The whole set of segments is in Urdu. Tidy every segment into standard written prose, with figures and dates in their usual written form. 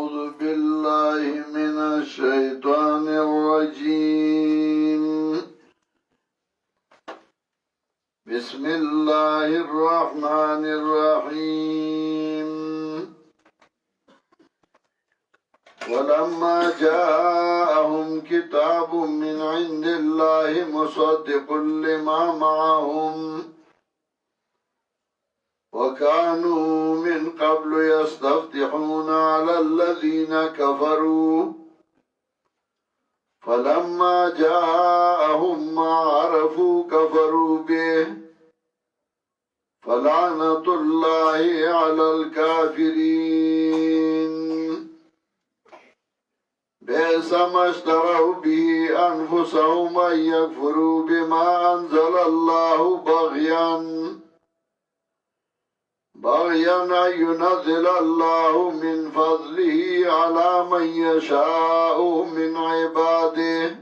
أعوذ بالله من الشيطان الرجيم. بسم الله الرحمن الرحيم. ولما جاءهم كتاب من عند الله مصدق لما معهم وكانوا من قبل يستفتحون على الذين كفروا فلما جاءهم ما عرفوا كفروا به فلعنة الله على الكافرين. بئس ما اشتروا به أنفسهم أن يكفروا بما أنزل الله بغيا أن ينزل الله من فضله على من يشاء من عباده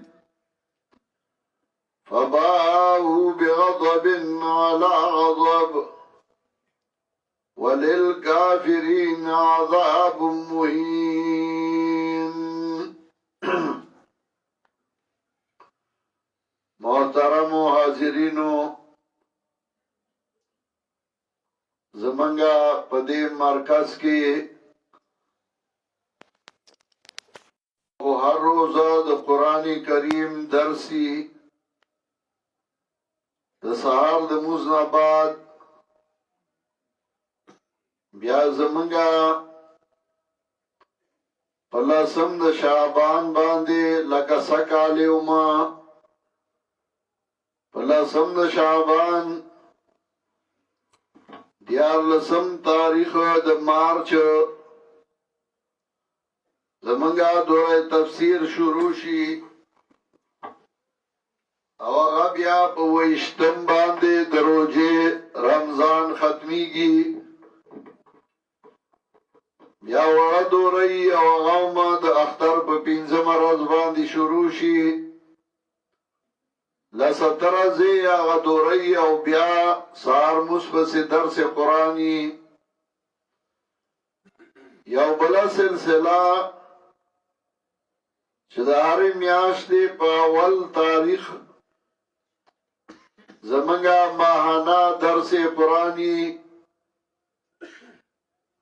فباءوا بغضب على غضب وللكافرين عذاب مهين. محترم حاضرینو، زمنگا پدی مرکز کی ہر روز د قرآن کریم درسی د سهار د موزنا بعد بیا زمنگا پلاسم د شعبان باندې لکه سکالی وما پلاسم د شعبان دیارلسم تاریخ د مارچ زمنگا دوره تفسیر شروع شي او هغه بیا په ویشتم باندې د روزې رمضان ختمیږي. بیا هغه دوره او هغه د اختر په 15 ورځ باندې شروع شي لسترزی آغا دوری او بیا سار مصبس درس قرآنی یو بلا سلسلہ چداری میاشتی پا اول تاریخ زمنگا ماہانا درس قرآنی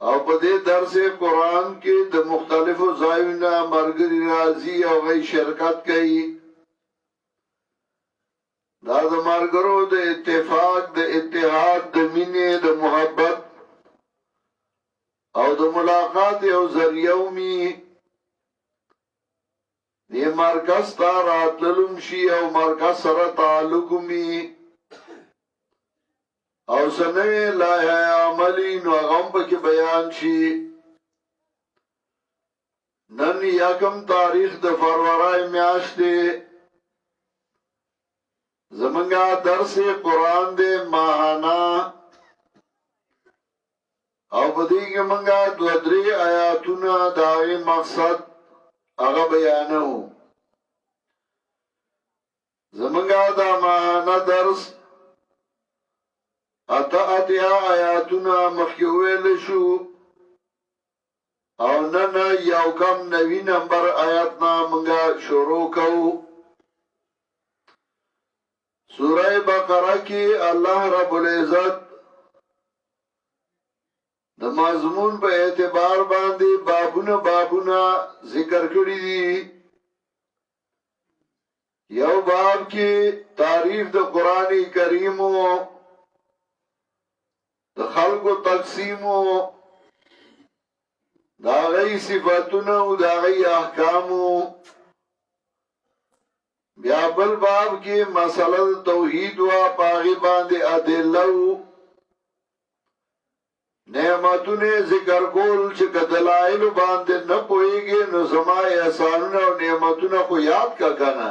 او پا دے درس قرآن کے د مختلف زائونا مرگری رازی او غی شرکت کئی. دا د مرګرو د اتفاق د اتحاد د مینې د محبت او د ملاقات یو ذریعه ومي دې مرکز ته راتللم شي او مرکز سره تعلق ومي او سنوي لایحه عملي نو هغه هم پکې بیان شي. نن 1 تاریخ د فروری میاشت دی. زمنگا درس قرآن دے ماہانا او بدیگ منگا دودری آیاتونا داغی مقصد اغا بیانو. زمنگا دا ماہانا درس اتیا آیاتونا مخیویل شو او نن یو کم 9 نمبر آیاتنا منگا شروع کو. سورہ بقرہ کی اللہ رب العزت د مضمون په اعتبار باندې بابونه ذکر کړی دي. یو باب کې تعریف د قرآن کریم د خلقو تقسیم دا غي صفاتونه او دا غي احکام. بیا بل باب کی مسئلہ توحید و پاغی باندې ادله نعمتون ذکر کول چې دلائل باندې نه پويږي نو زما احسانونه او نعمتونه خو یاد کا کنه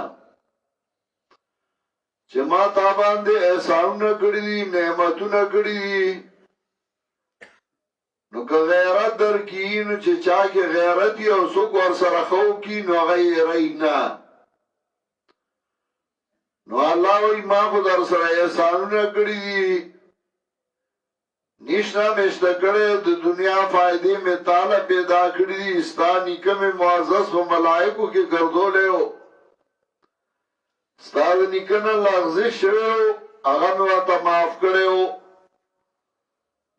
چې ما تا باندې احسانونه کړی دي نعمتونه کړی دي. نو که غیرت در کین چې چا کې غیرت یو څوک ور سره خو کی نو غیرینا نو الله وی ما خو در سره احسانونه کړی دي نشنا مشتکڑے د دنیا فائدے میں تعالی پیدا کری دی استا نکم معزز و ملائکو کی گردو لے ہو ستا د نکن لغزش شوے ہو اغم واتا معاف کرے ہو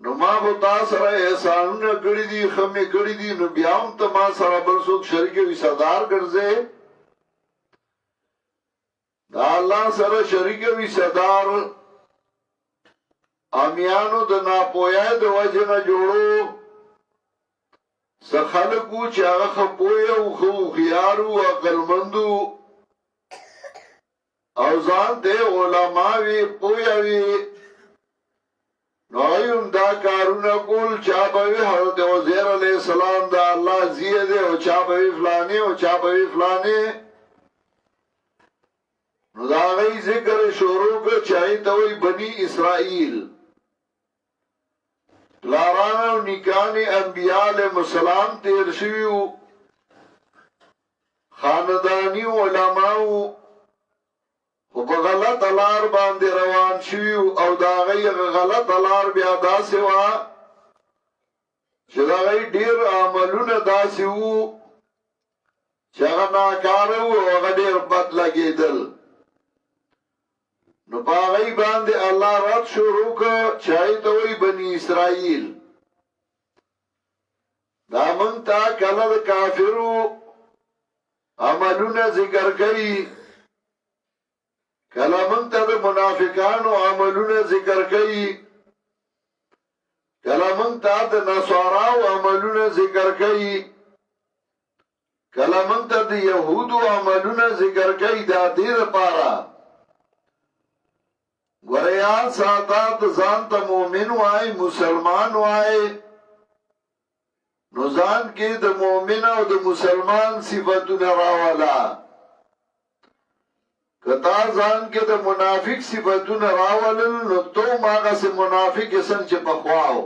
نو ما خو تا سره احسانونه کړی دي خمې کړی دي نو بیا هم ته ما سره بل څوک شریک وسادار ګرځې دا الله سره شریک وسادار امیانو د ناپویا د وجه نه جوړو څه خلکو چې هغه خپوی او خو خيارو عقلمندو او ځان دې علماوی پویاوی نویم دا کارونه کول چاپوی حضرت عزیر علیہ السلام دا اللہ زیه دے او چاپوی فلانی او چاپوی فلانی نو دا غی ذکر شروع که چاہی توی بنی اسرائیل پلاران و نکان انبیاء علیہ السلام تیر شویو خاندانی و علماء او په غلط لار باندې روان شي او دا غي غلط لار بیا داسې وا چې دا غي ډیر عملونه داسې وو چې هغه ناکاره وو هغه ډیر بد لګیدل نو په غي باندې الله رات شروع کړ چای ته وی بنی اسرائیل دا مونږ ته کله د کافرو عملونه ذکر کړي کله مونږ ته د منافقانو عملونه ذکر کړي کله مونږ ته د نصاراو عملونه ذکر کړي کله مونږ ته د يهودو عملونه ذکر کړي دا دې لپاره ګوریان ساتات ځان ته مؤمن وای مسلمان وای نو ځان کې د مؤمن او د مسلمان صفاتونه راواله کتا ځان کې د منافق صفاتونه راولل نو تو ماغه سه منافق سن چې پخواو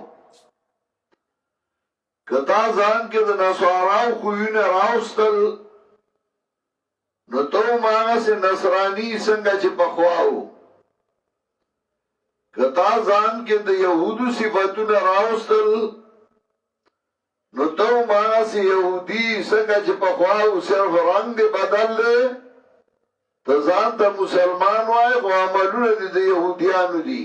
کتا ځان کې د نصاراو خوونه راوستل نو تو ماغه سه نصرانی څنګه چې پخواو کتا ځان کې د يهودو صفاتونه راوستل نو تو ماغه سه يهودي څنګه چې پخواو صرف رنگ دی بدل تزان تا مسلمان وای خو عملونه دی د يهوديانو دي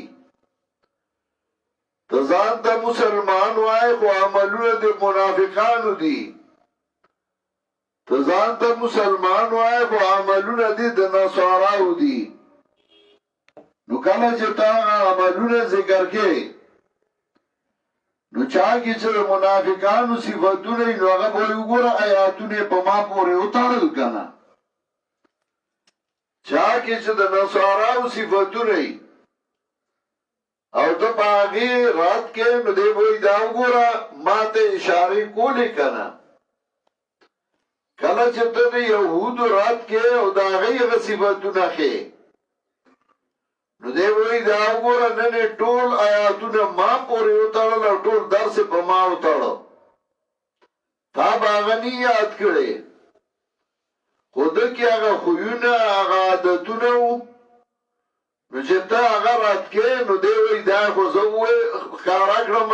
تزان تا مسلمان وای خو عملونه د منافقانو دي تزان تا مسلمان وای خو عملونه دی د نصاراو دي نو کله چې تا عملونه ذکر کې نو چا کې چې منافقانو صفاتونه نو هغه وګوره آیاتونه په ما پورې وتاړل کنه چا کې چې د نصاراو صفاتونه او ته باغی رات کې نو دی وای دا وګوره ماته اشاره کولې کنه کله چې ته د يهودو رات کې او دا غي صفاتونه خې نو دی وای دا وګوره نن ټول آیاتونه ما پورې وتاړل او ټول درس په ما وتاړو تا باغنی یاد کړې خود کې هغه خوونه هغه عادتونه نو چې تا هغه رات کې نو دی وی دا خو زه ښکارا کړم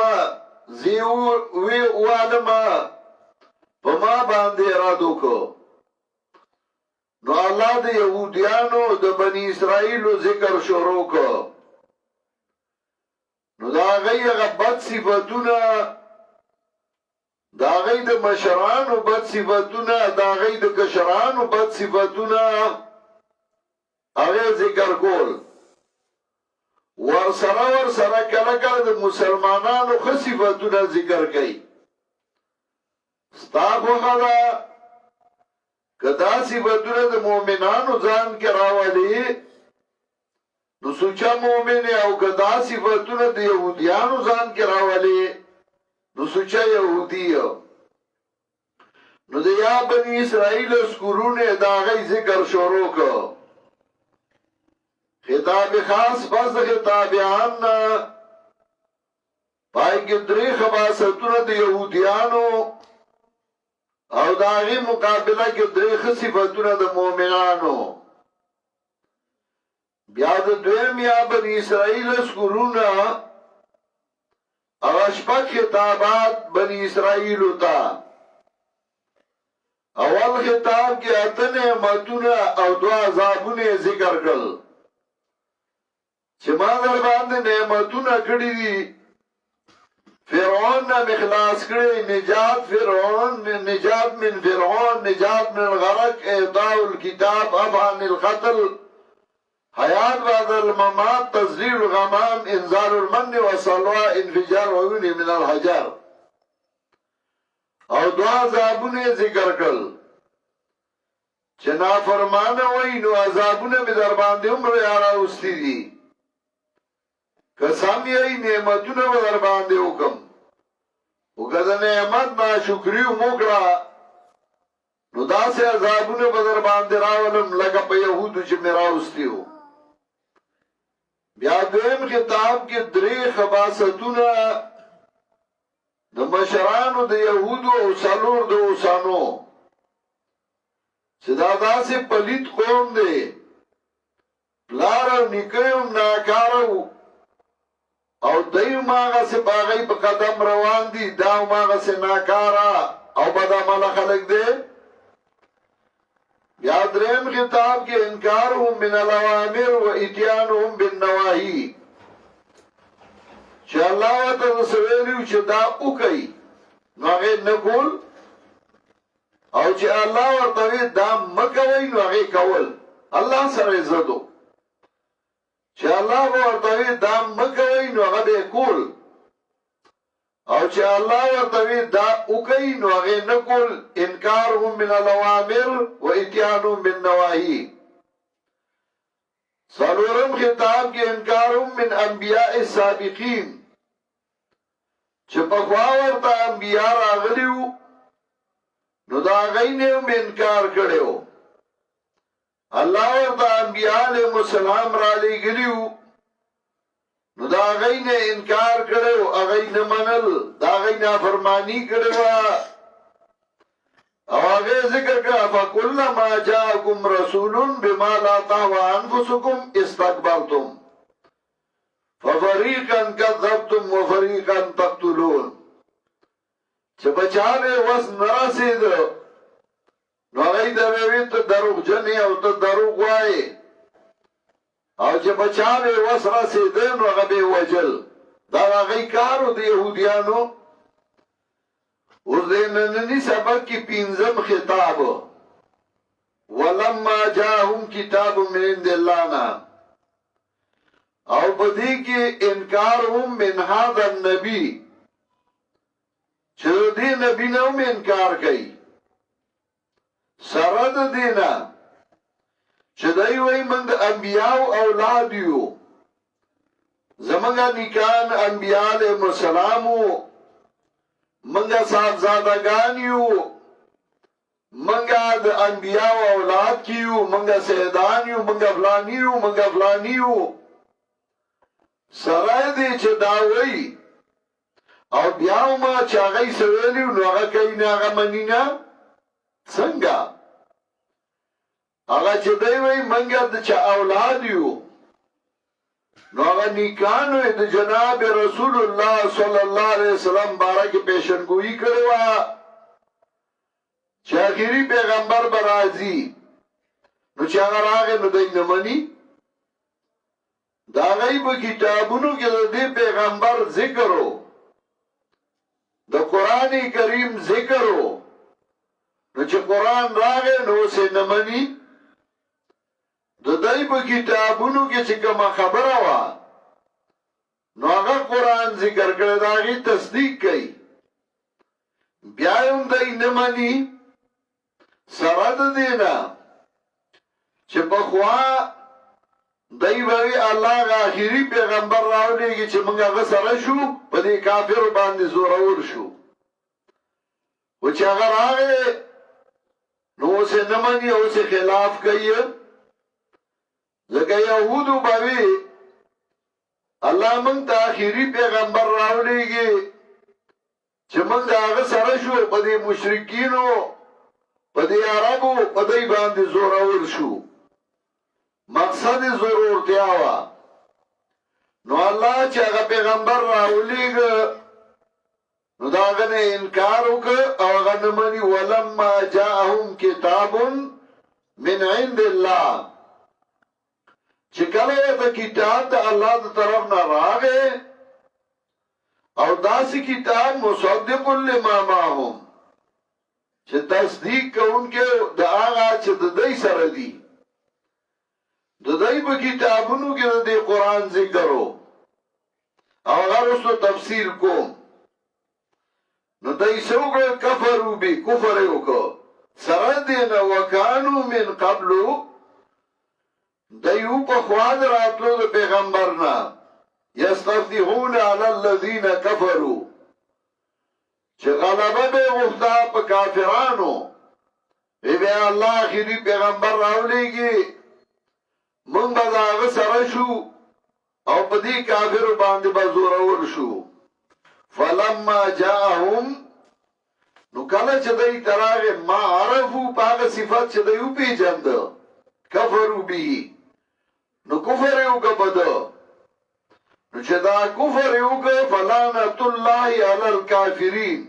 زیو وی والم په ما باندې اراده وکړو نو الله د يهوديانو د بني اسرائیلو ذکر شروع کړ نو دا غي بد صفاتونه دا غي د مشرانو بد صفاتونه دا غي د کشرانو بد صفاتونه هغه ذکر کول ور سره کله کله د مسلمانانو خو صفاتونه ذکر کړي ستاسو هغه کدا صفاتونه د مؤمنانو ځان کې راوړي نو سوچا مؤمن او کدا صفاتونه د يهوديانو ځان کې راوړي نو سوچا يهوديو نو د یا بني اسرائیل سکورونه دا غي ذکر شروع کو خطاب خاص پس خطابیان پای کې درې خواصتونه د يهوديانو او دا غي مقابله کې درې صفاتونه د مؤمنانو بیا د دویم یا بني اسرائیل سکورونه هغه شپږ خطابات بني اسرائیلو ته. اول خطاب کې اته نعمتونه او دوه عذابونه ذکر کړل چې ما در باندې نعمتونه کړی دي. فرعون نه مخلاص کړی، نجات فرعون، نجات من فرعون، نجات من الغرق، اعطاء الكتاب، افعن القتل، حیات بعد الممات، تزلیل الغمام، انزال المن والسلوى، انفجار عيون من الحجر. او دعا عذابونه ذکر کړل چې نافرمانه وای نو عذابونه به در باندې هم راوستي دي. قسم یې نعمتونه به در باندې وکم، وکړه نعمت ناشکری وکړه نو داسې عذابونه به در باندې راولم لکه په یهودو چې مې راوستي وو. بیا دویم خطاب کې درې خباستونه د مشرانو د یهودو او څلور د اوسانو چې دا داسې پلیت قوم دی، پلار او نیکه هم ناکاره وو او دوی ماغسې په هغوی په قدم روان دي، دا ماغسې ناکاره او بدعمله خلک دی. بیا دریم خطاب کې انکارهم من الاوامر و اتیانهم بالنواهی چې الله ورته څه ویلي چې دا وکړئ نو هغې نه کول، او چې الله ورته وی دا مه کوئ نو هغې کول. الله سره عزت و چې الله به ورته وی دا مه کوئ نو هغه به یې کول، او چې الله ورته وی دا وکئ نو هغې نه کول. انکارهم من الاوامر و اتیانهم بالنواهی. څلورم خطاب کې انکارهم من انبیاء السابقین چې پخوا ورته انبیا راغلي وو نو د هغوی نه هم انکار کړی و. الله ورته انبیا علیهم السلام رالیږلي وو نو د هغوی نه انکار کړی و، هغوی نه منل، د هغوی نافرماني کړې وه. او هغې ذکر کړه فکلما جاءکم رسول بما لا تهوى انفسکم استكبرتم ففریقا کذبتم وفریقا تقتلون. چې بچا به وس نه رسېده نو هغوی ته به وي ته دروغجن یې او ته دروغ وایې، او چې بچا به وس رسېده نو هغه به یې وژل. دا د هغوی کار و د یهودیانو. اوس د ننني سبق کې پنځم خطاب ولما جاءهم کتاب من عند الله نه، او په دې کې انکارهم من هذا النبي چې دې نبي نه هم انکار کوي، سره د دې نه چې دوی وایي موږ د انبیاو اولاد یو، زموږ نیکان انبیا علیهم السلام وو، منگا صاحبزادگان یو، منگا د انبیاء و اولاد کیو، منگا سیدان یو، منگا فلانی یو، منگا فلانی یو. سرائی دی چه داوی او بیاو ما چه آغای سویلیو نو آغا کئی نا آغا منی نا سنگا آغا چه دیوی منگا د چه اولاد یو نو هغه نیکانو د جناب رسول الله صلی الله علیه وسلم بارک پیشنگوئی کړی و چې اخیری پیغمبر به راځي، نو چې هغه راغی نو دوی نه مني. د هغوی په کتابونو کې د دې پیغمبر ذکر و، د قرآن کریم ذکر و، نو چې قرآن راغی نو اوس یې نه مني. د دوی په کتابونو کې چې کومه خبره وه نو هغه قرآن ذکر کړی، د هغې تصدیق کوي، بیا هم دوی نه مني. سره د دې نه چې پخوا دوی به وي الله هغه اخري پیغمبر راولېږي چې موږ هغه سره شو په دې کافرو باندې زورور شو، و چې هغه راغی نو اوس یې نه مني، اوس یې خلاف کوي. ځکه یهودو به وي الله موږ ته اخري پیغمبر راولېږي چې موږ د هغه سره شو په دې مشرکینو په دې عربو په دوی باندې زورور شو. مقصد ضرورتیا وه. نو الله چې هغه پیغمبر راولېږه نو دا هغه نه انکار وکړ او هغه نه مني. ولما جاءهم کتاب من عند الله، چې کله ته کتاب د الله د طرف نه راغې او داسې کتاب مصدق لما معهم، چې تصدیق کوونکی د هغه چې د دوی سره دي، د دوی په کتابونو کې د قرآن ذکر او هغه رسو تفسیر کوم. نو دوی څوک کفرو به کفر وکړو سره دې نه وکانو من قبلو، دیو په خوا د راتلو د پیغمبر نه یستفتحون علی الذین کفروا، چې غلبه به غوښتا په کافرانو، بیا الله اخري پیغمبر راولېږي مونږ به د هغه سره شو او په دې کافرو باندې به زورور شو. فلما جاءهم، نو کله چې دوی ته راغی ما عرفو په هغه صفت چې دوی وپېژنده کفرو به، نو کفر یې وکړه په ده. نو چې دا کفر یې وکړه فلعنت الله علی الکافرین،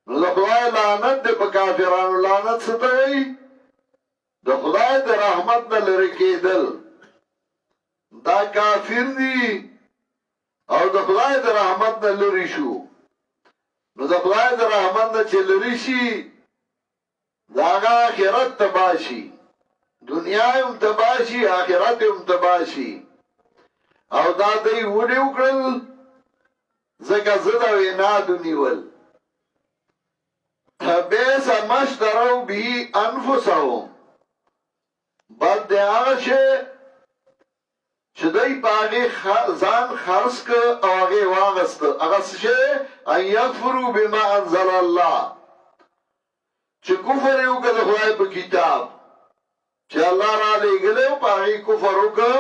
نو د خدای لعنت دی په کافرانو. لعنت څه ته وایي؟ د خدای د رحمت نه لرې کېدل. دا کافر دي او د خدای د رحمت نه لرې شو. نو د خدای د رحمت نه چې لرې شي د هغه آخرت تباه شي، دنیا هم تباه شي آخرت هم تباه شي. او دا دوی ولې وکړل؟ ځکه ضد او عناد ونیول. بئس ما اشتروا به انفسهم، بد دی هغه شی چې دوی په هغې ځان خرڅ کړ او هغې واغسته. هغه څه شی؟ ان یکفروا بما انزل الله، چې کفر یې وکړه د خدای په کتاب چې الله را لېږلی و، په هغې کفر وکړ.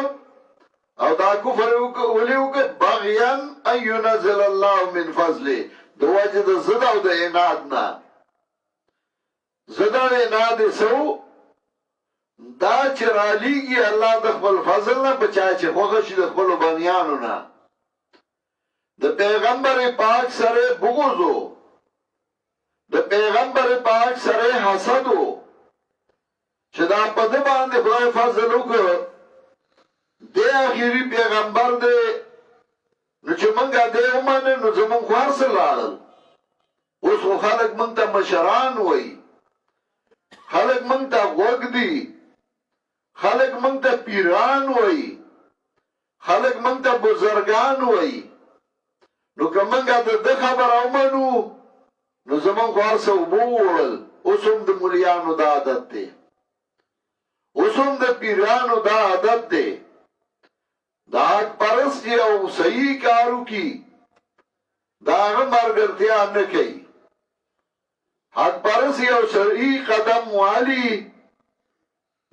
او دا کفر ولې وکړ؟ بغیا ان ینزل الله من فضله، د وجې د ضد او د عناد نه. ضد او عناد یې څه و؟ دا چې رالیږي الله د خپل فضل نه په چا چې خوښه شي د خپلو بنیانو نه. د پیغمبر پاک سره بغض و، د پیغمبر پاک سره حسد و، چې دا په ده باندې خدای فضل وکړ، دی آخري پیغمبر دی، نو چې منګه دی ومنه نو زمونږ خو هر څه لاړل. اوس خو خلک منږ ته مشران وایي، خلک منږ ته غوږ دي، خلق منگ تا پیران وئی، خلق منگ تا بزرگان وئی. نو که منگا دا خبر او منو نو زمان خوار سا بوڑل. اسم دا ملیانو دا عادت دے، اسم دا پیرانو دا عادت دے. دا حق پرست او صحیح کارو کی دا آغا مرگرتیا نکی، حق پرست او صحیح قدم والی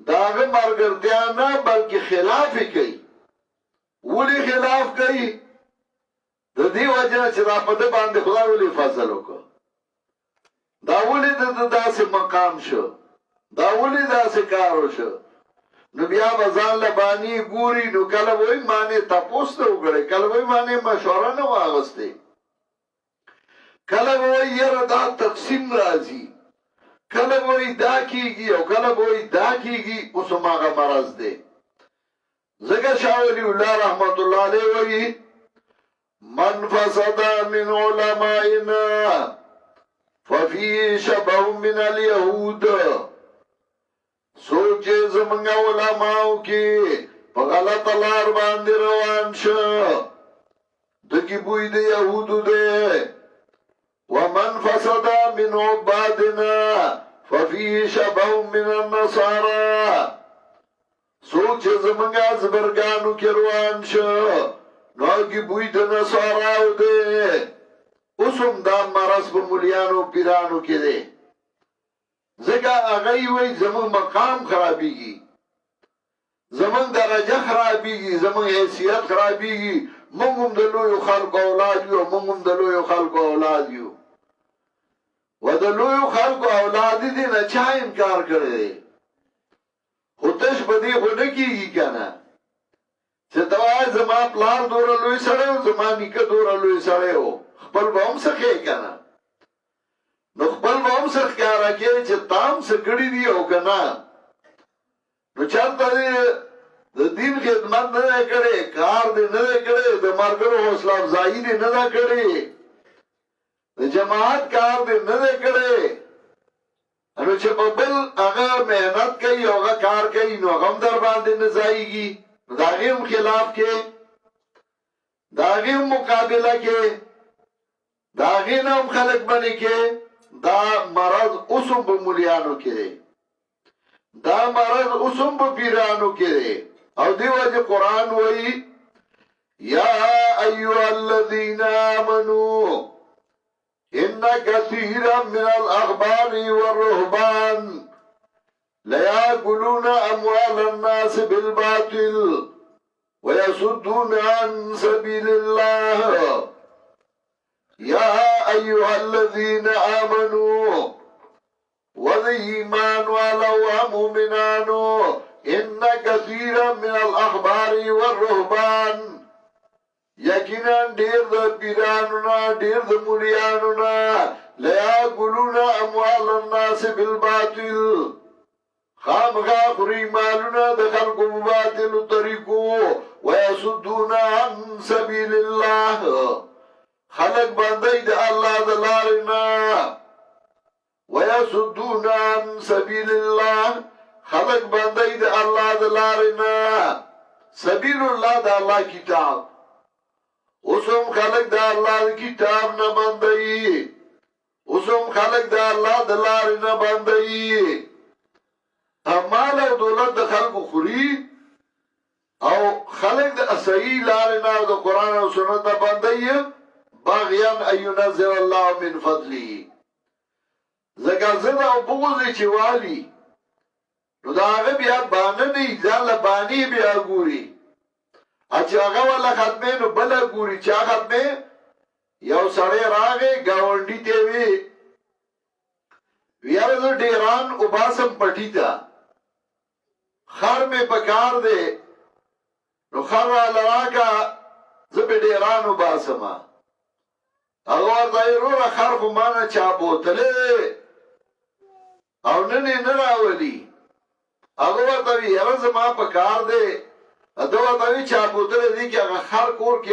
داغه مرګرتیا نه بلکې خلاف کوي. ولې خلاف کوي؟ د دې وجه چې دا په دې باندې خدای ولې فضل وکړ، دا ولې د داسې مقام شو، دا ولې داسې کار وشو. نو بیا به ځان له بانې ګوري، نو کله وایي مانې تپوس ته وکړی، کله وایي مانې مشوره نه واغستې، کله وایي یاره دا تقسیم راځي، کله وای دا کیږي او کله وای دا کیږي. اوس هغه مرض دی. ځکه شاه ولی الله رحمت الله علیه وایي من فسد من علمائنا ففيه شبه من اليهود، څوک چې زمونږ علماو کې په غلطه لار باندې روان شه دکې بوی د یهودو دی. ومن فسد من عبادنا ففيه شبه من النصارى، څوک چې زمونږ زبرګانو کې روان شه نو کې بوی د نصاراو دی. اوس هم دا مرض په ملیانو پیرانو کې دی. ځکه هغوی وایي زمونږ مقام خرابېږي، زمونږ درجه خرابېږي، زمونږ حیثیت خرابېږي، مونږ هم د لویو خلکو اولاد یو، مونږ هم د لویو خلکو اولاد یو. و د لویو خلکو اولاد دي نه چا انکار کړی دی؟ خو تش په دې خو نه کېږي که نه چې ته وایې زما پلار دومره لوی سړی و، زما نیکه دومره لوی سړی و، خپل به هم څه کوې که نه نو خپل به هم څه ښکاره کوې چې تا هم څه کړي دي او که نه نو چېرته دې د دین خدمت نه دی کړی کار دې نه دی کړی د ملګرو حوصله افزایي دې نه ده کړې د جماعت کار دې نه دی کړی نو چې په بل هغه محنت کوي او هغه کار کوي نو هغه هم در باندې نه ځایږي نو د هغې هم خلاف کې د هغې هم مقابله کې د هغې نه هم خلک بنې کې دا مرض اوس هم په مولیانو کې دی دا مرض اوس هم په پیرانو کې دی او دی وجه قرآن وایي یا ایها الذین آمنوا ان كثيرا من الاحبار والرهبان ليأكلون اموال الناس بالباطل ويصدون عن سبيل الله يا ايها الذين امنوا والايمان ولو مؤمنان ان كثيرا من الاحبار والرهبان یقینا ډیر د پیرانو نه ډیر د مولیانو نه لیاکلون اموال الناس بالباطل خامخا خوري مالونه د خلکو په باطلو طریقو ویصدون عن سبیل الله خلق باندې د الله د لارې نه ویصدون عن سبیل الله خلق باندې د الله د لارې نه سبیل الله د الله کتاب اوسم خلق د الله کتاب نه باندې اوسم خلق د الله د لارې نه باندې مال او دولت د خلکو خوري او خلق د صحیح لارې نه د قران او سنت باندې باغیان اينزل الله من فضله زګازنه او بغض چې والی نو دا هغه بیا باندې نه ځل باندې بیا ګوري اچھا هغه ولا ختمه نو بل ګوري چا ختمه یو سړی راغی گاونډي ته وی ویاره زه ډیران او باسم پټی تا خر می پکار دے نو خر را لراکا زه په ډیران او باسم هغه ورته رو خر خو مانه چا بوتله او نه راولي هغه ورته یاره زما پکار دے دا ورته چا بوتله دي چې هغه خر کور کې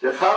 چې خر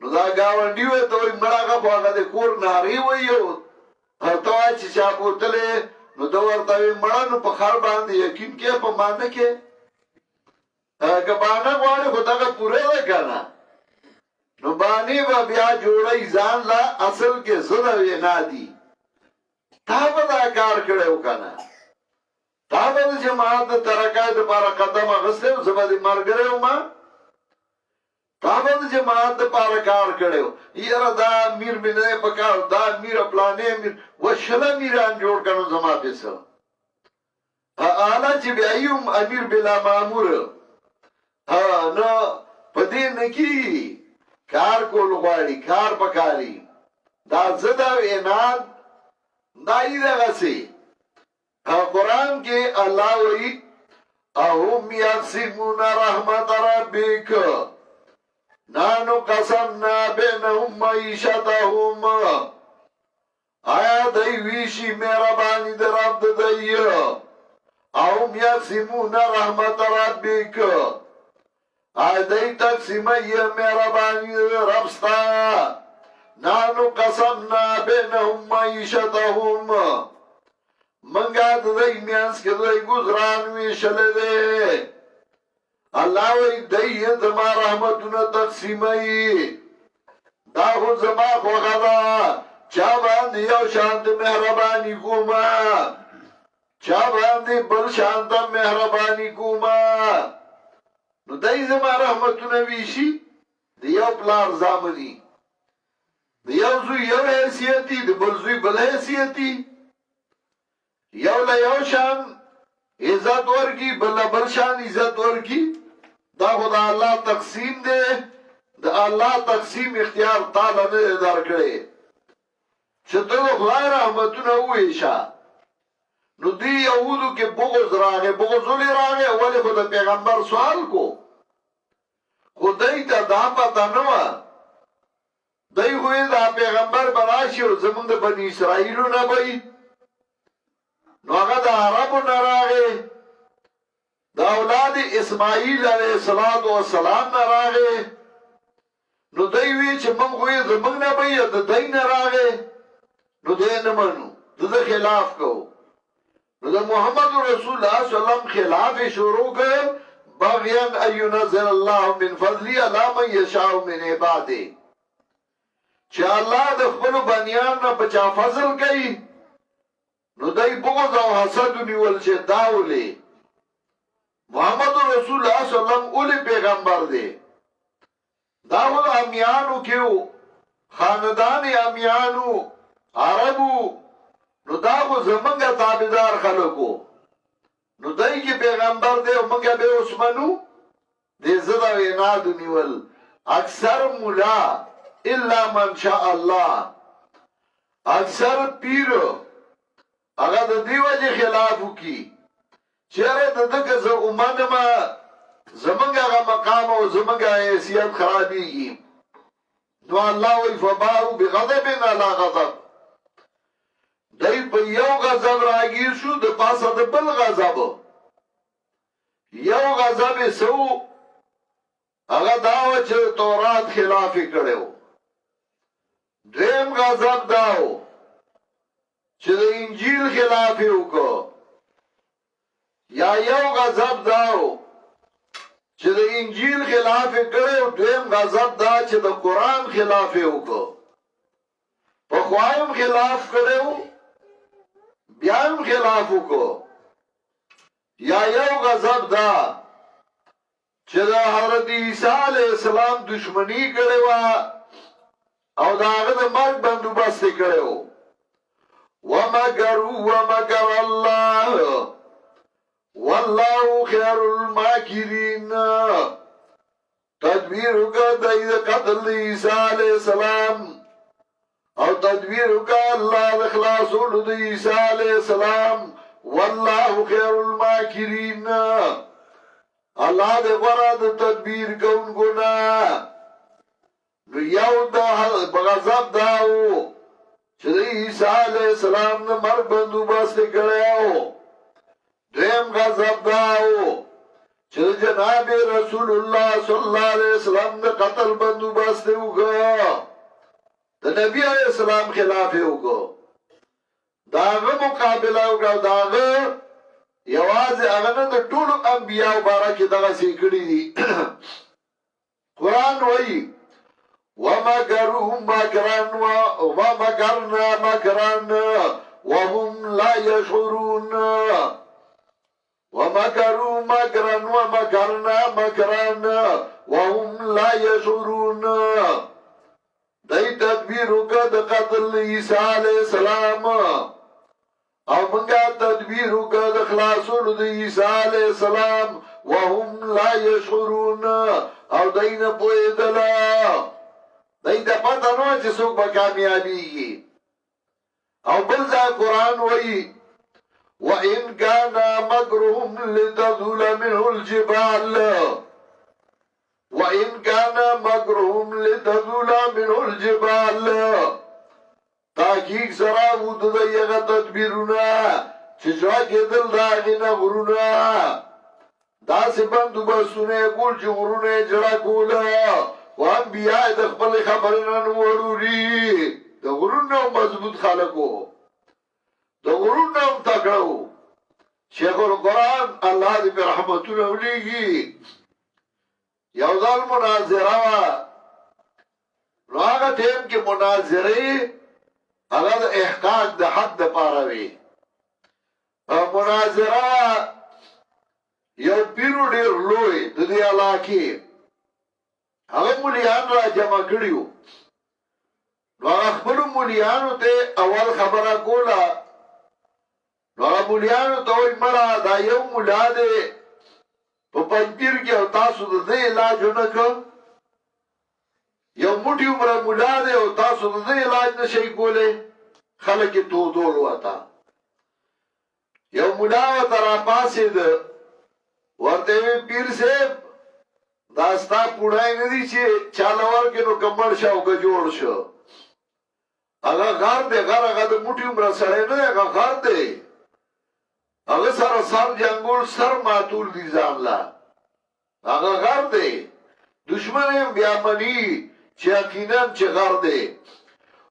نو دا گاونډي وې ته مړه هغه د کور ناری وایو ته چې چا بوتله نو دا ورته مړه نو په خر باندې یقین کې په مانه کې هغه باندې غواړي خو دا پوره ده کنه نو باندې بیا جوړي ځان لا اصل کې زړه وې نادي تا به دا کار کړو کنه تا به جماعت ترکای د پاره قدم غسه زبدي مرګره ما تا به جماعت د پاره کار کړو یاره دا میر بنه پکاو دا میر پلانې میر وشله میران جوړ کړو زما پیسه اعلی چې بیایم امیر بلا مامور نو پدې نکی کار کول غواړي کار پکاري دا زدا ویناد دای دغسی قرآن کے اللہ وی اهم یقسمون رحمت ربک نانو قسمنا بینهم معیشتهم آیا دی ویشی مهربانی در رب دی اهم یقسمون رحمت ربک آیا دی تقسیمی مهربانی در ربستا نانو قسمنا بینهم معیشتهم منگا دائی میانس که دائی گزران ویشل دے اللہ وی دائی زما رحمتون تقسیمی دا خود زما خوخا دا چا باندی یو شانت مہربانی کوما چا باندی بل شانت مہربانی کوما نو دائی زما رحمتون ویشی دی یو پلار زامنی دی یو زوی یو حیثیتی دی بل زوی بل حیثیتی یو لا یو شان عزت ورکی بل شان عزت ورکی دا خدا اللہ تقسیم دے دا اللہ تقسیم اختیار تعالی نے در کرے چھتے دا خدای رحمتون اویشا نو دی یهودو کے بغض راگے بغضولی راگے اولی خدا پیغمبر سوال کو خدای ته دا پته نه وه دی خوی دا پیغمبر براشي او زمونږ د بني اسرائیلو نه به نو هغه د عربو نه راغی د اولاد اسماعیل علیه السلام نه راغی نو دی وی چې موږ خوی زمونږ نه به یا د دی نه راغی نو دی نه منو د خلاف کو نو د محمد رسول الله صلی الله علیه وسلم خلاف شروع کړ بغيا ان ينزل الله من فضله على من يشاء من عباده چې الله د خپل بنیان نه بچا فضل کوي نو دای بغض او حسد نیول چې داولي محمد رسول الله صلی الله علیه وسلم اولی پیغمبر دی داول امیانو کېو خاندان امیانو عربو نو داغو زمنګ تابعدار خلکو نو دای کی پیغمبر دی او مونږه به عثمانو دې زړه وینا د نیول اکثر مولا الا من شاء الله اکثر پیر هغه د دیوځي خلاف کی چیرې د دغه ز امانما زمنګه مقام او زمنګه حیثیت خرابېږي نو الله وی فباو بغضب على غضب دای په یو غضب راګیر شو د پاسه د بل غضب یو غضب سو هغه داو چې تورات خلاف کړو دیم غضب داو چې د انجیل خلاف وکړو یا یو غضب داو چې د انجیل خلاف کړو دیم غضب دا چې د قران خلاف وکړو په خوایم خلاف کړو بیان خلافو کو یا یو غضب دا چې د حضرت عیسی علیہ السلام دشمنی کړي وا او داغه د مرګ بندوبست کړو ومکر الله والله خير الماکرین تدبیر وکړه د قتل عیسی علیہ السلام او تدبیر وکړه الله د خلاصولو د عیسی علیہ السلام والله خير الماکرین الله دې غره د تدبیر کوونکو نه نو یو د غضب داو چې عیسی علیہ السلام نه مرګ بندوبست کړو دیم غضب داو چې جناب رسول الله صلی الله علیه وسلم د قتل بندوبست وکړو د نبی علیہ السلام خلاف وکړو داغه مقابله وکړو داغه یوازې هغه نه د ټولو انبیاء مبارک دغه سي کړی دي قران وایي ومکروا مکرا ومکرنا مکرا وهم لا يشعرون ومکروا مکرا ومکرنا مکرا وهم لا يشعرون دای تدبیر وکړه د قتل عیسی علیہ السلام او منګه تدبیر وکړه د خلاصولو د عیسی علیہ السلام وهم لا يشعرون او دای نه پوهېدل دای ته پته نه چې څوک به کامیابیږي او بل ځای قرآن وایي وَإِنْ كَانَ مَكْرُهُمْ لِتَزُولَ مِنْهُ الْجِبَالُ وَإِنْ كَانَ مَكْرُهُمْ لِتَزُولَ مِنْهُ الْجِبَالُ تحقیق سره وو د یغه تدبیرونه چې ځا کېدل دا غینه غرونه دا سبند وبسونه کول چې غرونه جړه کوله او انبیاء د خپل خبرونه وړوري د غرونه مضبوط خلکو د غرونه تکړو شیخ القرآن الله دې په رحمتونو ولېږي یو ځل مناظره راغه ټیم کې مناظره هغه د احقاق د حق د پاره وی مناظره یو پیرو ډیر لوی د دې علاقې هغه مولیان را جمع کړیو نو خپل مولیانو ته اول خبره کوله نو مولیانو ته وایي مړه دا یو مولا دی په پنځیر کې او تاسو د دې علاج نه کوم یو موټي عمر مولا دی او تاسو د دې علاج نشئ کولای خلک ته ودول وتا یو مولا تر پاسې ده ورته پیر صاحب دا ستا پوڑای ندی چې چالوار کې نو کمړ شاو که جوړ شو هغه غار دی غار هغه د موټي عمره سړی نه دی هغه غار دی هغه سره سر جنګول سر ماتول دي ځان لا هغه غار دی دشمن یې بیا مني چې یقینا چې غار دی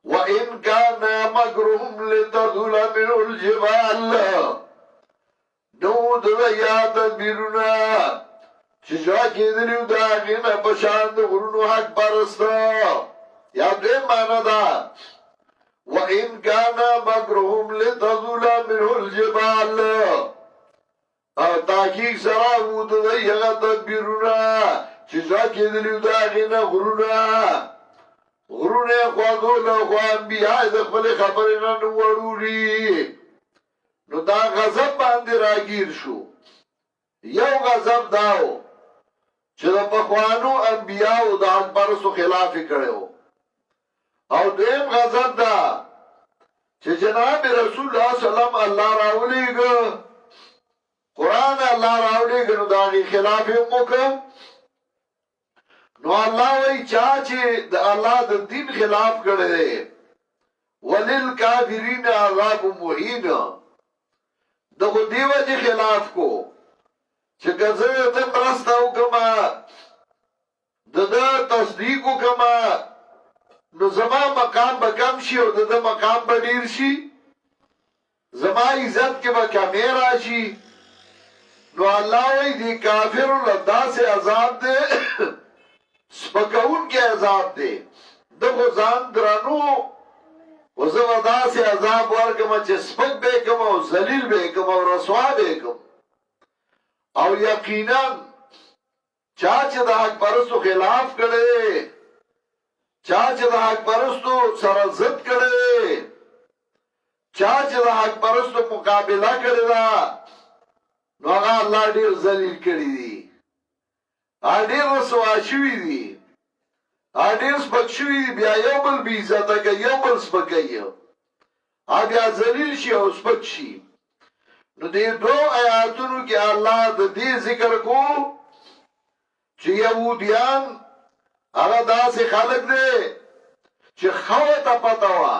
وَإِنْ كَانَ مَكْرُهُمْ لِتَزُولَ مِنْهُ الْجِبَالُ نو دغیا تدبیرونه چې جوا کېدلیو د هغې نه په شان د غرونو حق پرسته یا دویم معنا ده وَإِنْ كَانَ مَكْرُهُمْ لِتَزُولَ مِنْهُ الْجِبَالُ او تحقیق سره وو دغی هغه تدبیرونه چې جوا کېدلیو د هغې نه غرونه خوازو لخوا انبیاء د خپل خبرې نه وړوري نو دا غضب باندې راگیر شو یو غضب داو چې د پخوانو انبیاء د حق پرستو خلاف کړو او دویم غضب دا چې جناب رسول الله صلی الله علیه وسلم الله راولېګ قران الله راولېګ نو دا خلاف وکړ نو الله وی چا چې د الله د دین خلاف کړي وللکافرین عذاب مهین دغه دیو چې خلاف کو چې ګزه ته پرستاو کما د تصدیق کما نو زما مقام به کم شي او د مقام به ډیر شي زما عزت کې به کمی راشي نو الله وی دی کافر لدا سے عذاب دے سپکون کے عذاب دے دغه ځان درانو وزو ودا سے عذاب ورکم چې سپک به کوم او ذلیل به کوم او رسوا به کوم او یقینا چا چې د حق پرستو خلاف کړي چا چې د حق پرستو سره ضد کړي چا چې د حق پرستو مقابله کړي دا نو هغه الله ډیر ذلیل کړي دي ډیر رسوا شوي دي ډیر سپک شوي دي بیا یو بل بې عزته کوي یو بل سپکوي بیا ذلیل شي او سپک شي نو دې دوه آیاتونو کې الله د دې ذکر کو چې یهودیان هغه داسې خلک دي چې خوه ته پته وه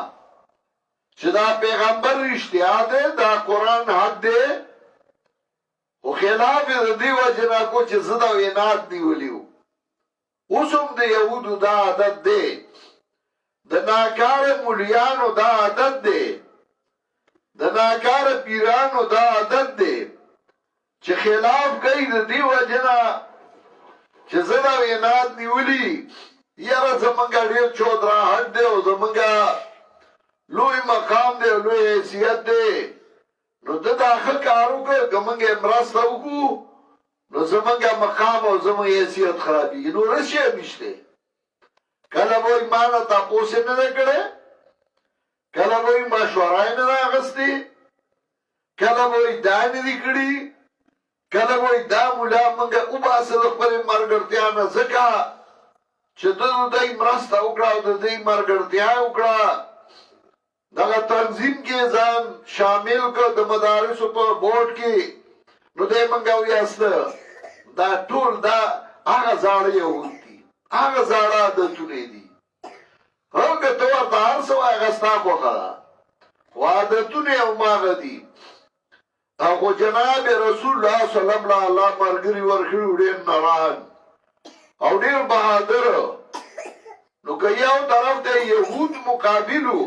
چې دا پیغمبر رښتیا دی دا قرآن حق دی او خلاف د دې وجه نه کو چې زه دا وینات نیولی وو اوس هم د یهودو دا عادت دی د ناکاره مولیانو دا عادت دی د ناکاره پیرانو دا عادت دی چې خلاف کوي د دې وجه نه چې زه دا وینات نیولی یاره زمونږ ډېر چودراهټ دی او زمونږ لوی مقام دی او لوی حیثیت دی نو دا ښه کار وکړه که موږ یې مرسته وکړو نو زمونږ مقام او زمونږ حیثیت خرابېږي نو رس شی نشته کله به وایي ما نه تپوس یې نه دی کړی کله به وایي مشوره یې نه ده اخیستې کله به وایي دا نه دي کړي کله به وایي دا ملا موږ وباسه د خپلې ملګرتیا نه ځکه چې ده د دوی مرسته وکړه او د دوی ملګرتیا یې وکړه دغه تنظیم کې ځان شامل کړ د مدارسو په بورډ کې نو دی منګه ویاسته دا ټول دا هغه زاړه یهود دي هغه زاړه عادتونه دي هغه ته ورته هر څه هغه ستا خوښه ده خو عادتونه یې هماغه دي خو جناب رسول الله صلی الله علیه الله ملګري ورکړي ډېر نران او ډېر بهادر نو که یو طرف ته یهود مقابلو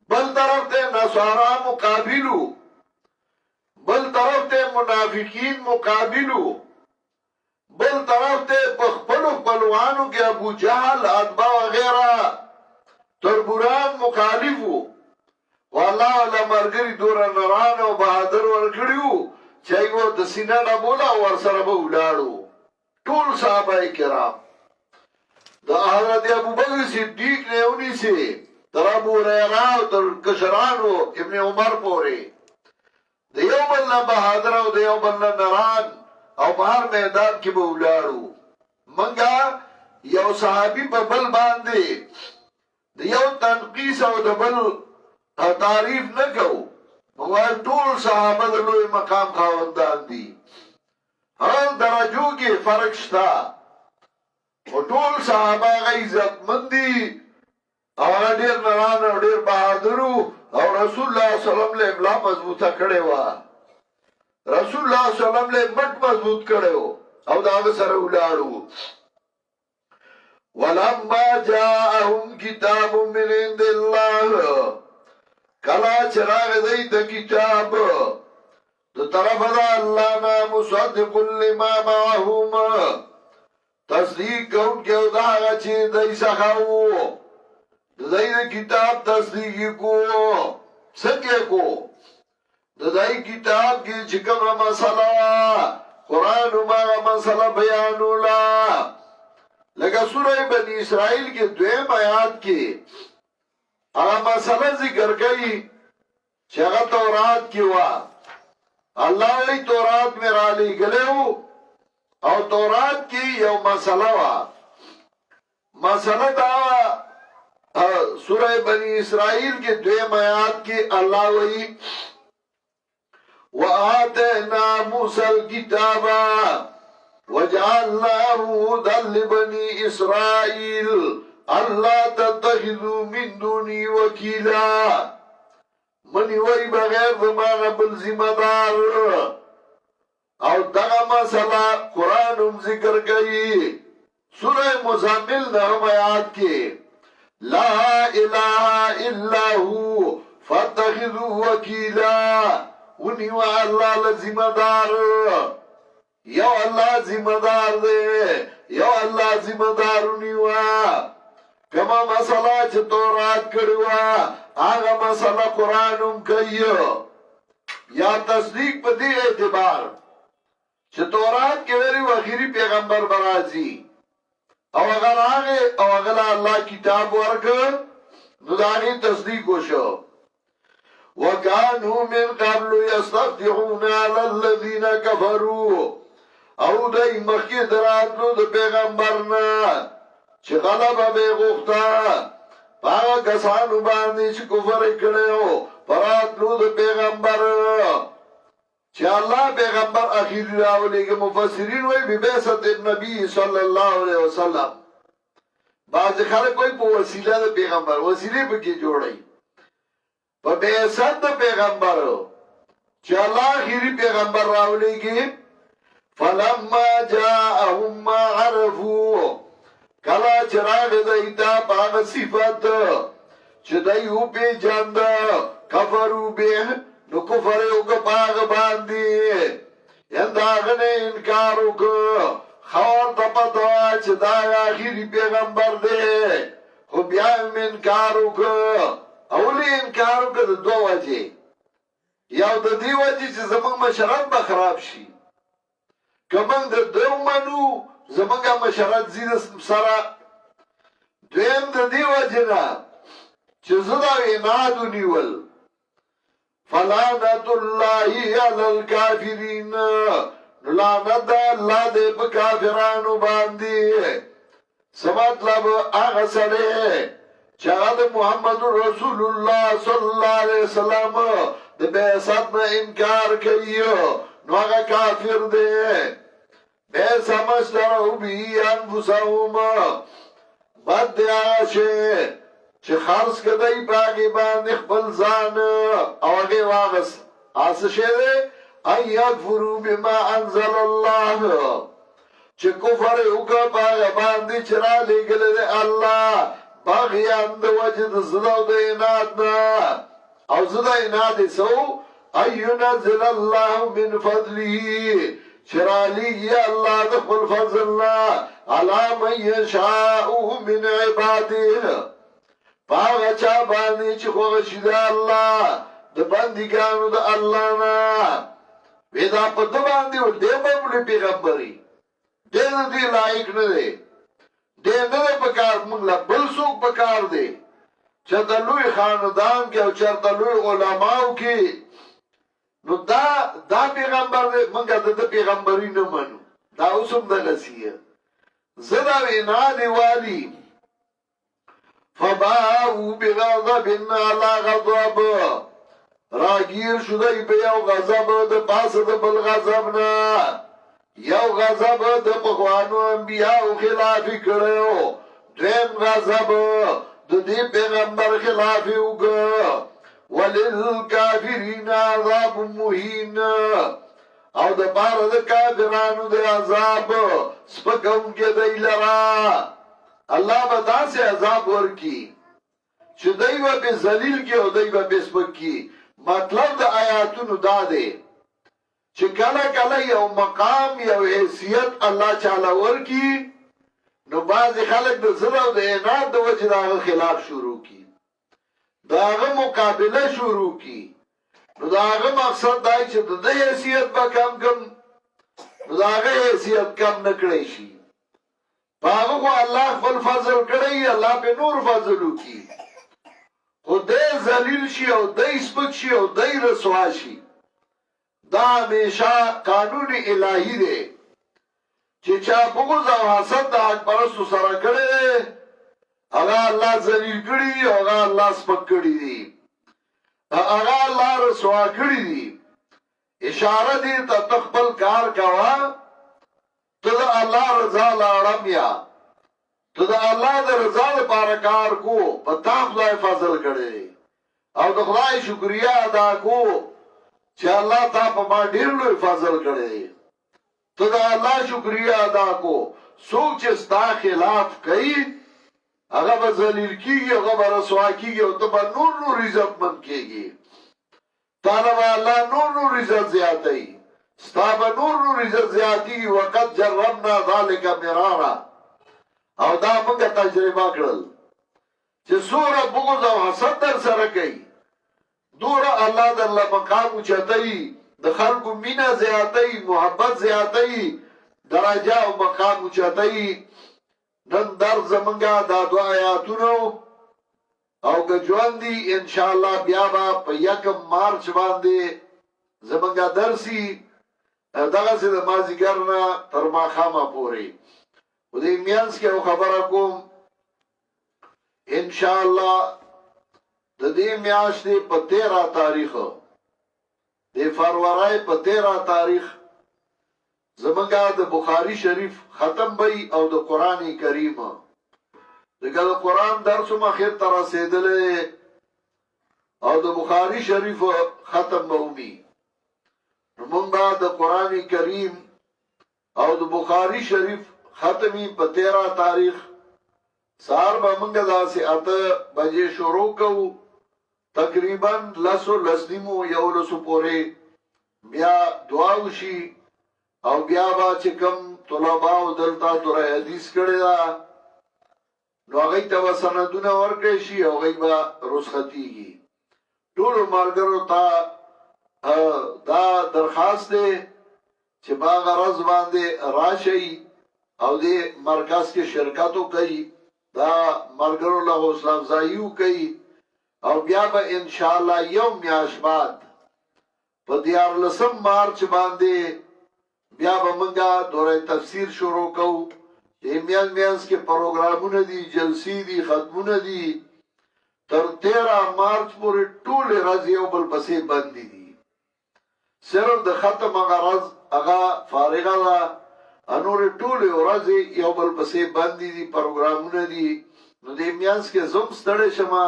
بل طرف ته نصارا مقابلو بل طرف ته منافقین مقابلو بل طرف ته خپلوانو کې ابو جهل اتباع وغیرہ تربوران مخالفو والله ولا مرګري دور نران او بهادر ورکړیو چې یو د سینه ډبولا ور سره به ولاړو ټول صحابه کرام د حضرت ابوبکر صدیق نه ونیسي تر ابو هريره او تر کشرانو ابن عمر پورې د یو بل نه بهادر او د یو بل نه نران او بهر میدان کې به ولاړو منګه یو صحابي په بل باندې د یو تنقیس او د بل تعریف نه کوو موږ ټول صحابه د لوی مقام خاوندان دي هر درجو کې فرق شتا او ټول صحابه غي عزت مندي او ډېر نران او ډېر بہادرو او رسول الله صلی الله علیه وسلم له املا مضبوطه کړي وا رسول الله صلی الله علیه وسلم له مټ مضبوط کړي او دا سره ولاړو ولما جاءهم كتاب من عند الله کلا چراغ دی د کتاب د طرف د الله نه مصدق لما معهم تصدیق کوم کې دا چې دای څخه د دای کتاب تصدیق کو څنګه کو د دای کتاب کې چې کومه مسله قرآن ما مسله بیانولا لکه سوره بنی اسرائیل کې دویم آیات کې هغه مسله ذکر کړي چې هغه تورات کې وا الله ای تورات مې را لېږلو او تورات کې یو مسله وا مسله دا سوره بنی اسرائیل کې دویم آیات کې الله وایي وآتينا موسى الكتاب وجعلناه هدى لبني إسرائيل ألا تتخذوا من دوني وكيلا منی وی بغیر زمانه بل ذمہ دار او دغه مسله قرآن هم ذکر کئی سورہ مزمل نهم آیات کې لا اله الا هو فاتخذوا وکیلا ونیو الله لذمہ دار یو الله ذمہ دار دے یو الله ذمہ دار نیوا کما مسله چې تورات کړوا هغه مسله قرآنم کوي یا تصدیق په دې اعتبار چې تورات کې ویلي اخیری پیغمبر برازي او هغه الله کتاب ورکړ نو دا غي تصدیق وشو وكانوا من قبل يستفتحون على الذين كفروا او دای مخی دراتلو د پیغمبرنا چې غلبه به غوښتا پاگا کسانو باندې چې کفر کړو پراتلو د پیغمبر چې الله پیغمبر اخیری راولېږي مفسرین وایي ببعثت النبي صلی الله علیه وسلم بعض خلک وایي په وسیله د پیغمبر وسیله به کې جوړي په بعثت د پیغمبر چې الله اخیری پیغمبر راولېږي فلما جاءهم ما عرفوا کلا چراغ دیتا پاغ صفت چه دیو پی جاند کفرو بی نو کفریو که پاغ باندی ینداغن انکارو که خوار تا پتوا چه دای آخری پیغمبر دی خو بیایم انکارو که اولی انکارو که دو وجه یو د دی وجه چه زمان مشرب بخراب شي کمنگ د دو منو زمانگا مشرت زید سرا دویم دا دیو جنا چه زداو انادو نیول فلانت اللہ علی الكافرین لعنت دا اللہ دے پا کافرانو باندی سمطلب آغا سڑے چاہد محمد رسول اللہ صلی اللہ علیہ وسلم دا بیسات نا انکار کئیو نو آغا کافر دے بے سمجھترہو بھی انفسہم بد دیاشے چه خرس کدائی پاگی باندی خبل زان او اگے واغس آسشے دے ان یکفرو بما انزل اللہ چه کفر اوکا پاگی باندی چرا لگل دے اللہ باغیان دے وجد زدو دے انادنا او زدو اناد سو ان ينزل اللہ من فضلی چرالی یا اللہ دخل فضلنا علا من یشاؤ من عباده پاگا چا باندی چی خوشی دا اللہ دا بندگانو دا اللہ نا ویدا پا دا باندی و دے بابلی پیغمبری دے دا دی لائق ندے دے ندے پکار منگلا بلسوک پکار دے چرتا لوی خاندان کی او چرتا لوی علماء کی نو دا پیغمبر دے منگا دا پیغمبری نمانو دا اسم دا نسیه زدہ وینادی والی فباو بغضب علی غضب راگیر شدی بیو غضب دا پاس دا بالغضبنا یو غضب د پخوانو انبیاء خلاف کړو دویم غضب د دې پیغمبر خلاف وکړ وللکافرین عذاب مهین او د پاره د کافرانو د عذاب سپکون کې دی لرا الله به داسې عذاب ورکی چې دوی به ذلیل کې او دوی به سپک کی مطلب د آیاتونو دا دی چې کله کله یو مقام یو حیثیت الله چاله ورکی نو بعض خلک د زړه او د عناد د وجې دغه خلاف شروع کی داغه مقابله شروع کی نو داغه مقصد دای چې د حیثیت به کم نو داغه حیثیت کم نکړی شي هغه خو الله خپل فضل کړی الله په نور فضل وکي خو دې ذلیل شي او دې سپک شي او دې رسوا شي دا همیشه قانون الهی دی چې چا بغض او حسد د حق پرستو سره کړی هغه الله ذلیل کړی او هغه الله سپک کړی دی هغه الله رسوا کړی دی اشاره دی ته تخپل کار کوا ته د الله رضا لاړم یا ته د الله د رضا لپاره کار کو په تا خدای فضل کړی او د خدای شکریا ادا کو چې الله تا په ما ډیر لوی فضل کړی ته د الله شکریا ادا کو څوک چې ستا خلاف کوي هغه به ذلیل کیږي هغه به رسوا کیږي او ته به نور عزت مند کیږي تعالی الله نور عزت زیاتوي ستا به نور عزت زیاتی وقت جربنا ذالک مرارا او دا موږ تجربه کړل چې سوره بغض او حسد در سره کوي دوره الله د الله مقام چتای د خلکو مینا زیاتای محبت زیاتای درجه او مقام چتای نن در زمونږه دا دعا آیاتونو او ګجوان دي ان شاء الله بیا په 1 مارچ باندې زمونږه درسي دغه سي د مازیګر نه تر ماښامه پورې و دې میانس کې خبره کوم ان شاء الله د دې میاشتې په 13 تاریخ د فروری په 13 تاریخ زمونږه د بخاری شریف ختم وي او د قران کریم دغه قران درس مخیر تر رسیدلې او د بخاری شریف ختم وومي مونږه د قران کریم او د بخاری شریف ختمي په 13 تاریخ سار به مونږه داسې 8 بجې شروع کوو تقریبا لسنیمو یو لسو پورې بیا دعا وشي او بیا با چې کوم طلباء او دلته تر حدیث کړي دا نو هغه ته سندونه ورکړي شي او هغه به رخصتيږي ټول مارګرو ته دا درخواست دی چې باغ غرض باندې راشي او دې مرکز کې شرکت وکړي دا مارګرو له حوصله افزایي وکړي او بیا به ان شاء الله یوم میاش بعد په 14 مارچ باندې بیا به مونږه دوره تفسیر شروع کوو چې میانس کې پروګرامونه دي جلسې دي ختمونه دي تر 13 مارچ پورې ټول ورځې یو بل پسې باندې دي صرف د ختم غرض هغه فارغه ده انور ټول ورځې یو بل پسې باندې دي پروګرامونه دي نو دې میانس کې زوم ستړي شمه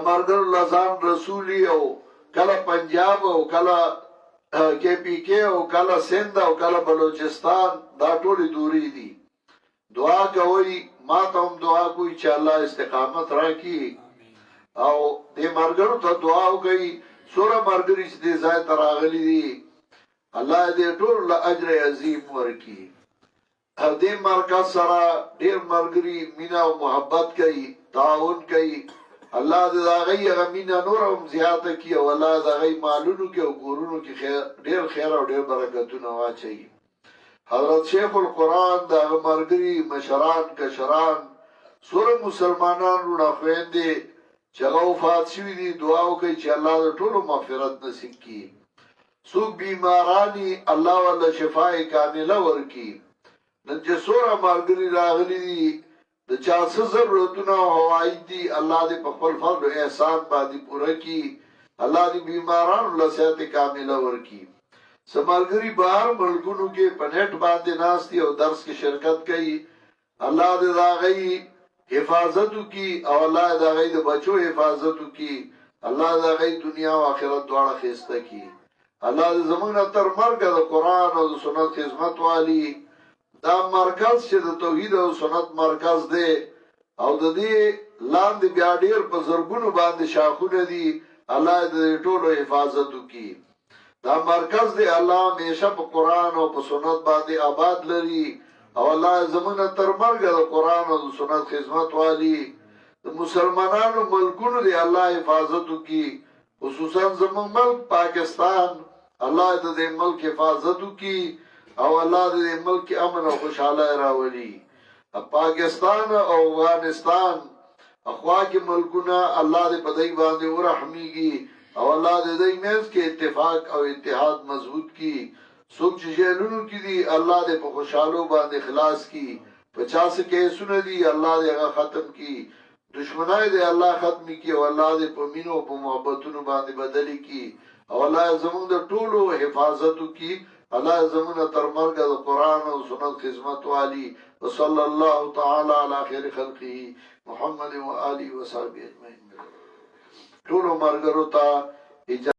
مرګر لزان رسولي او کله پنجاب او کله کے پی کے او کله سند او کله بلوچستان دا ټولې دوری دي دعا کوي ما ته هم دعا کوي چې الله استقامت راکړي او دې مرګرو ته دعا وکړي سوره مرګري چې دې ځای ته راغلي دي الله دې ټول له اجر عظیم ورکړي او دې مرکز سره ډېر مرګري مینا او محبت کوي تعاون کوي الله دې هغه غمینا نور هم زیاته کی او الله دې هغه مالونو کې او کورونو کې ډېر خیر او ډېر برکتونه واچي حضرت شیخ القرآن دا مرګري مشران کشران سور مسلمانانو راخويندې چې هغه وفات شوي دي دعا وکړي چې الله دې ټول مغفرت نصیب کړي سو بیمارانی الله ولا شفای کامله ورکړي نن چې سور مرګري راغلي دي د چا څه ضرورتونه هوای دي الله دې په خپل فضل او احسان باندې پوره کړي الله دې بیمارانو له صحت کامله ورکړي سمالګری بهر ملکونو کې په نت باندې ناستي او درس کې شرکت کوي الله دې دا غي حفاظت کی او الله دا غي د بچو حفاظت کی الله دا غي دنیا او آخرت دواړه خسته کی الله دې زمونږ تر مرګ د قران او سنت خدمت والی دا مرکز چې د توحید او سنت مرکز دی او د دې لاندې بیا ډیر په زرګونو باندې شاخونه دي الله دې ټولو حفاظت کی دا مرکز دی الله همیشه په قران او په سنت باندې آباد لري او الله زمونږ تر مرګ د قران او سنت خدمت والی د مسلمانانو ملکونو دی الله حفاظت کی خصوصا زمونږ ملک پاکستان الله دې ملک حفاظت کی او الله دې ملک امن او خوشاله راولي پاکستان او افغانستان اخوا کې ملکونه الله دې په دای باندې ورحميږي او الله دې مېز کې اتفاق او اتحاد مضبوط کی څوک چې جیلونو کې دي الله دې په خوشحالو باندې خلاص کی 50 کې سن دي الله دې هغه ختم کی دشمنای دې الله ختم کی او الله دې په مينو په محبتونو باندې بدلی کی او الله زموږ د ټولو حفاظت کی الله زموږ تر مرګ د قران او سنت خدمت والی وصلی الله تعالی علی خیر خلقه محمد و آله و صحبه اجمعین ټولو مرګرو ته